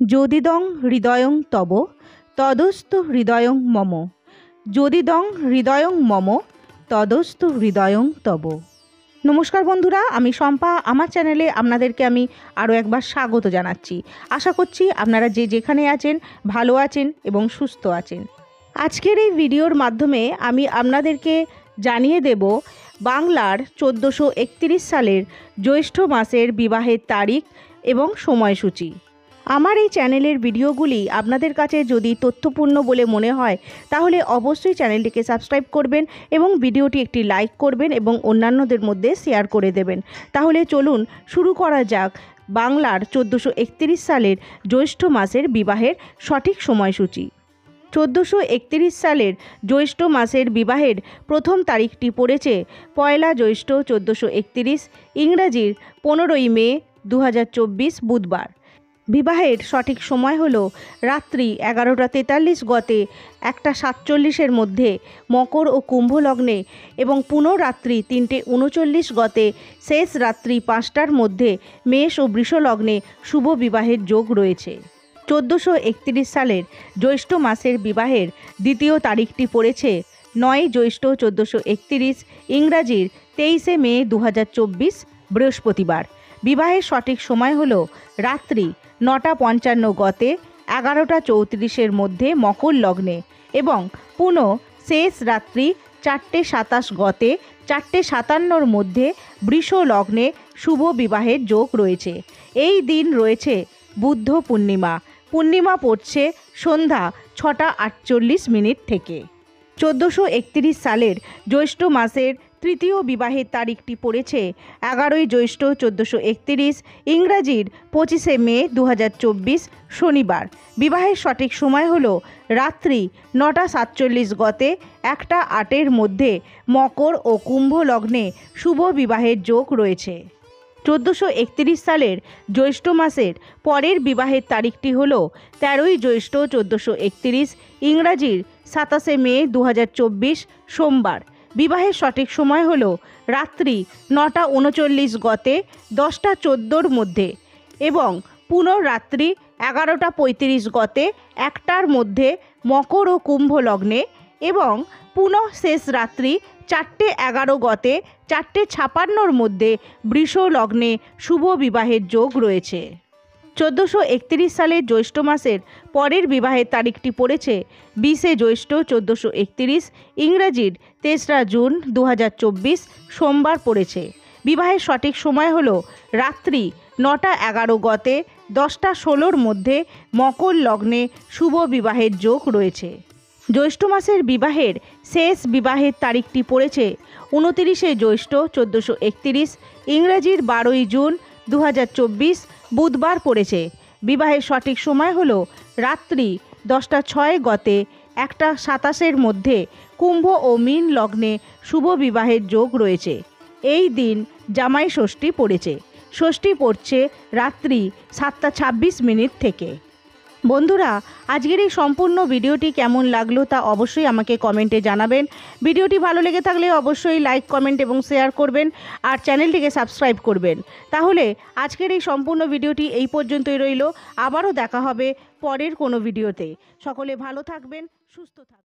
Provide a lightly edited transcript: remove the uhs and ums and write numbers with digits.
যদিদং হৃদয়ং তব তদস্তু হৃদয়ং মম। যদিদং হৃদয়ং মম তদস্তু হৃদয়ং তব। নমস্কার বন্ধুরা, আমি শম্পা। আমার চ্যানেলে আপনাদেরকে আমি আরও একবার স্বাগত জানাচ্ছি। আশা করছি আপনারা যে যেখানে আছেন ভালো আছেন এবং সুস্থ আছেন। আজকের এই ভিডিওর মাধ্যমে আমি আপনাদেরকে জানিয়ে দেব বাংলার 1431 সালের জ্যৈষ্ঠ মাসের বিবাহের তারিখ এবং সময়সূচি। আমার এই চ্যানেলের ভিডিওগুলি আপনাদের কাছে যদি তথ্যপূর্ণ বলে মনে হয় তাহলে অবশ্যই চ্যানেলটিকে সাবস্ক্রাইব করবেন এবং ভিডিওটি একটি লাইক করবেন এবং অন্যান্যদের মধ্যে শেয়ার করে দেবেন। তাহলে চলুন শুরু করা যাক বাংলার 1431 সালের জ্যৈষ্ঠ মাসের বিবাহের সঠিক সময়সূচি। 1431 সালের জ্যৈষ্ঠ মাসের বিবাহের প্রথম তারিখটি পড়েছে পয়লা জ্যৈষ্ঠ 1431, ইংরাজির 15ই মে 2024 বুধবার। বিবাহের সঠিক সময় হল রাত্রি 11:43 গতে 1:47 মধ্যে মকর ও কুম্ভ লগ্নে এবং পুনঃরাত্রি 3:39 গতে শেষ রাত্রি 5টার মধ্যে মেষ ও বৃষ লগ্নে শুভ বিবাহের যোগ রয়েছে। 1431 সালের জ্যৈষ্ঠ মাসের বিবাহের দ্বিতীয় তারিখটি পড়েছে 9 জ্যৈষ্ঠ 1431, ইংরাজির 23 মে 2024 বৃহস্পতিবার। বিবাহের সঠিক সময় হল রাত্রি 9:55 গতে 11:34 মধ্যে মকর লগ্নে এবং পুনঃ শেষ রাত্রি 4:27 গতে 4:57 মধ্যে বৃষ লগ্নে শুভ বিবাহের যোগ রয়েছে। এই দিন রয়েছে বুদ্ধ পূর্ণিমা। পূর্ণিমা পড়ছে সন্ধ্যা 6:48 থেকে। 1431 সালের জ্যৈষ্ঠ মাসের তৃতীয় বিবাহের তারিখটি পড়েছে 11 জ্যৈষ্ঠ 1431, ইংরাজির 25 মে 2024 শনিবার। বিবাহের সঠিক সময় হল রাত্রি 9:47 গতে 1:08 মধ্যে মকর ও কুম্ভ লগ্নে শুভ বিবাহের যোগ রয়েছে। 1431 সালের জ্যৈষ্ঠ মাসের পরের বিবাহের তারিখটি হল 13 জ্যৈষ্ঠ 1431, ইংরাজির 27 মে 2024 সোমবার। বিবাহের সঠিক সময় হল রাত্রি 9:39 গতে 10:14 মধ্যে এবং পুনঃরাত্রি 11:35 গতে 1টার মধ্যে মকর ও কুম্ভ লগ্নে এবং পুনঃ শেষ রাত্রি 4:11 গতে 4:56 মধ্যে বৃষ লগ্নে শুভ বিবাহের যোগ রয়েছে। 1431 সালের জ্যৈষ্ঠ মাসের পরের বিবাহের তারিখটি পড়েছে 20 জ্যৈষ্ঠ 1431, ইংরাজির 3রা জুন 2024 সোমবার পড়েছে। বিবাহের সঠিক সময় হল রাত্রি 9:11 গতে 10:16 মধ্যে মকর লগ্নে শুভ বিবাহের যোগ রয়েছে। জ্যৈষ্ঠ মাসের বিবাহের শেষ বিবাহের তারিখটি পড়েছে 29 জ্যৈষ্ঠ 1431, ইংরাজির 12 জুন 2024 বুধবার পড়েছে। বিবাহের সঠিক সময় হল রাত্রি 10:06 গতে 1:27 মধ্যে কুম্ভ ও মীন লগ্নে শুভ বিবাহের যোগ রয়েছে। এই দিন জামাই ষষ্ঠী পড়েছে। ষষ্ঠী পড়ছে রাত্রি 7:26 থেকে। বন্ধুরা, আজকের এই সম্পূর্ণ ভিডিওটি কেমন লাগলো তা অবশ্যই আমাকে কমেন্টে জানাবেন। ভিডিওটি ভালো লেগে থাকলে অবশ্যই লাইক, কমেন্ট এবং শেয়ার করবেন আর চ্যানেলটিকে সাবস্ক্রাইব করবেন। তাহলে আজকের এই সম্পূর্ণ ভিডিওটি এই পর্যন্তই রইল। আবারও দেখা হবে পরের কোনো ভিডিওতে। সকলে ভালো থাকবেন, সুস্থ থাকবেন।